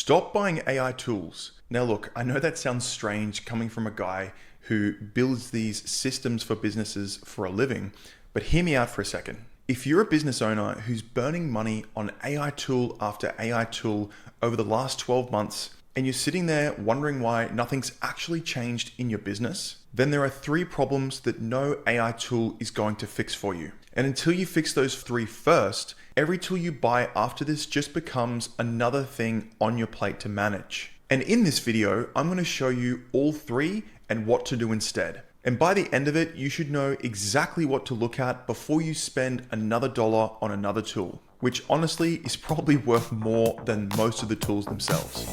Stop buying AI tools. Now look, I know that sounds strange coming from a guy who builds these systems for businesses for a living, but hear me out for a second. If you're a business owner who's burning money on AI tool after AI tool over the last 12 months, and you're sitting there wondering why nothing's actually changed in your business, then there are 3 problems that no AI tool is going to fix for you. And until you fix those 3 first, every tool you buy after this just becomes another thing on your plate to manage. And in this video, I'm going to show you all 3 and what to do instead. And by the end of it, you should know exactly what to look at before you spend another dollar on another tool, which honestly is probably worth more than most of the tools themselves.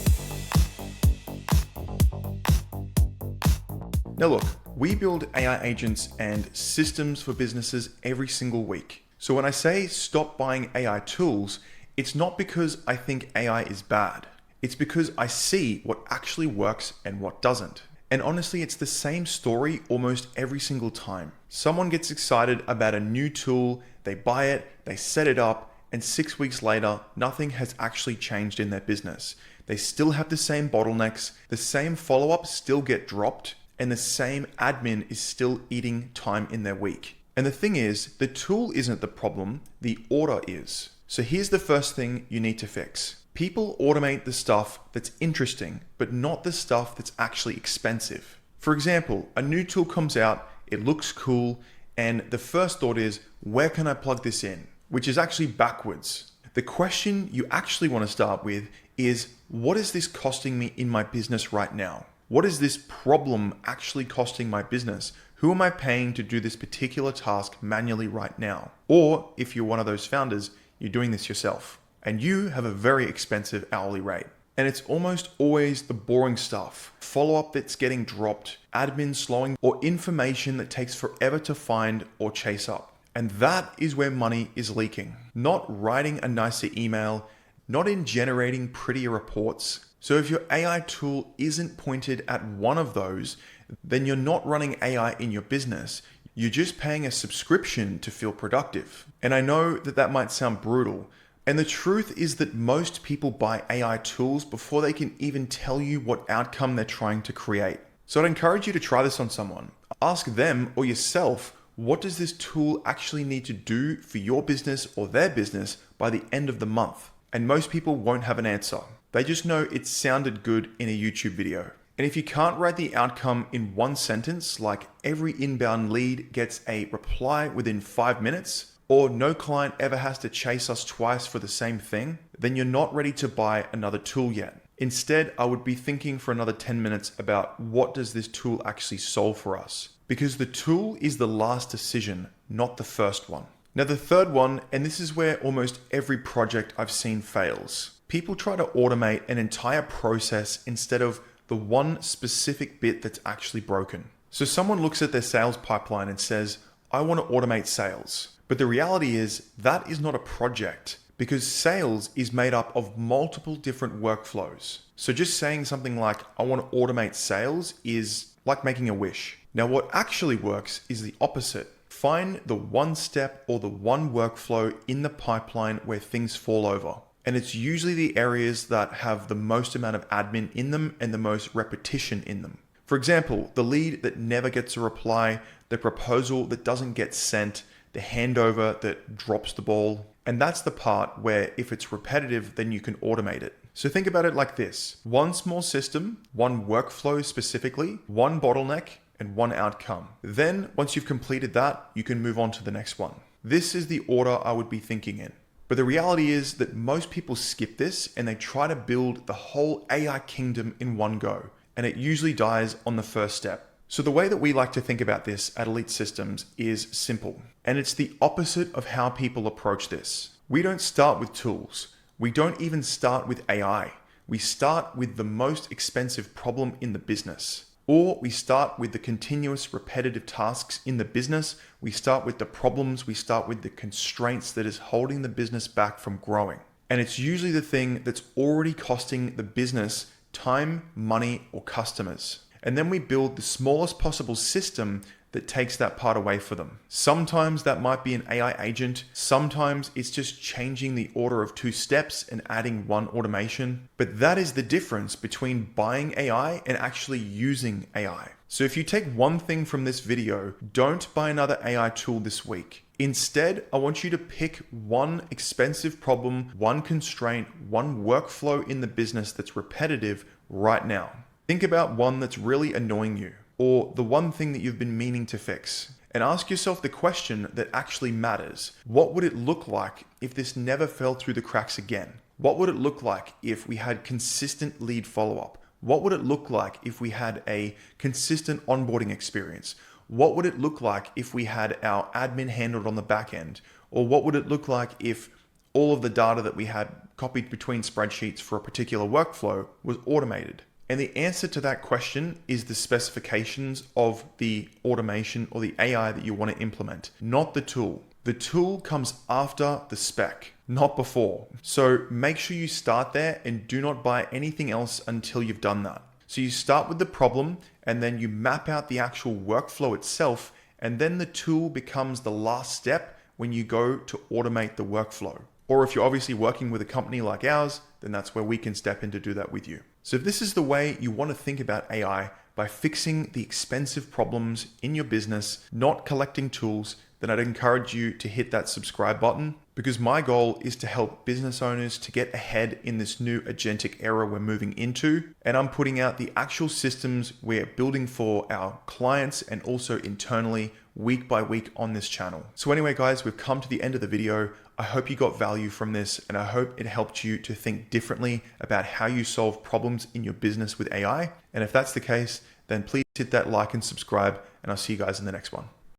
Now look, we build AI agents and systems for businesses every single week. So when I say stop buying AI tools, it's not because I think AI is bad. It's because I see what actually works and what doesn't. And honestly, it's the same story almost every single time. Someone gets excited about a new tool, they buy it, they set it up, and 6 weeks later, nothing has actually changed in their business. They still have the same bottlenecks, the same follow-ups still get dropped, and the same admin is still eating time in their week. And the thing is, the tool isn't the problem, the order is. So here's the first thing you need to fix. People automate the stuff that's interesting, but not the stuff that's actually expensive. For example, a new tool comes out, it looks cool, and the first thought is, where can I plug this in? Which is actually backwards. The question you actually want to start with is, what is this costing me in my business right now? What is this problem actually costing my business? Who am I paying to do this particular task manually right now? Or if you're one of those founders, you're doing this yourself and you have a very expensive hourly rate. And it's almost always the boring stuff, follow-up that's getting dropped, admin slowing, or information that takes forever to find or chase up. And that is where money is leaking. Not writing a nicer email, not in generating prettier reports. So if your AI tool isn't pointed at one of those, then you're not running AI in your business. You're just paying a subscription to feel productive. And I know that that might sound brutal. And the truth is that most people buy AI tools before they can even tell you what outcome they're trying to create. So I'd encourage you to try this on someone. Ask them or yourself, what does this tool actually need to do for your business or their business by the end of the month? And most people won't have an answer. They just know it sounded good in a YouTube video. And if you can't write the outcome in one sentence, like every inbound lead gets a reply within 5 minutes, or no client ever has to chase us twice for the same thing, then you're not ready to buy another tool yet. Instead, I would be thinking for another 10 minutes about what does this tool actually solve for us? Because the tool is the last decision, not the first one. Now the third one, and this is where almost every project I've seen fails. People try to automate an entire process instead of the one specific bit that's actually broken. So someone looks at their sales pipeline and says, I want to automate sales. But the reality is that is not a project because sales is made up of multiple different workflows. So just saying something like, I want to automate sales is like making a wish. Now what actually works is the opposite. Find the one step or the one workflow in the pipeline where things fall over. And it's usually the areas that have the most amount of admin in them and the most repetition in them. For example, the lead that never gets a reply, the proposal that doesn't get sent, the handover that drops the ball. And that's the part where if it's repetitive, then you can automate it. So think about it like this. One small system, one workflow specifically, one bottleneck, and one outcome. Then once you've completed that, you can move on to the next one. This is the order I would be thinking in. But the reality is that most people skip this and they try to build the whole AI kingdom in one go. And it usually dies on the first step. So the way that we like to think about this at Elite Systems is simple. And it's the opposite of how people approach this. We don't start with tools. We don't even start with AI. We start with the most expensive problem in the business. Or we start with the continuous repetitive tasks in the business. We start with the problems. We start with the constraints that is holding the business back from growing. And it's usually the thing that's already costing the business time, money, or customers. And then we build the smallest possible system that takes that part away for them. Sometimes that might be an AI agent. Sometimes it's just changing the order of 2 steps and adding 1 automation. But that is the difference between buying AI and actually using AI. So if you take one thing from this video, don't buy another AI tool this week. Instead, I want you to pick one expensive problem, one constraint, one workflow in the business that's repetitive right now. Think about one that's really annoying you, or the one thing that you've been meaning to fix. And ask yourself the question that actually matters. What would it look like if this never fell through the cracks again? What would it look like if we had consistent lead follow-up? What would it look like if we had a consistent onboarding experience? What would it look like if we had our admin handled on the back end? Or what would it look like if all of the data that we had copied between spreadsheets for a particular workflow was automated? And the answer to that question is the specifications of the automation or the AI that you want to implement, not the tool. The tool comes after the spec, not before. So make sure you start there and do not buy anything else until you've done that. So you start with the problem and then you map out the actual workflow itself, and then the tool becomes the last step when you go to automate the workflow. Or if you're obviously working with a company like ours, then that's where we can step in to do that with you. So if this is the way you want to think about AI, by fixing the expensive problems in your business, not collecting tools, then I'd encourage you to hit that subscribe button, because my goal is to help business owners to get ahead in this new agentic era we're moving into. And I'm putting out the actual systems we're building for our clients and also internally week by week on this channel. So anyway, guys, we've come to the end of the video. I hope you got value from this, and I hope it helped you to think differently about how you solve problems in your business with AI. And if that's the case, then please hit that like and subscribe, and I'll see you guys in the next one.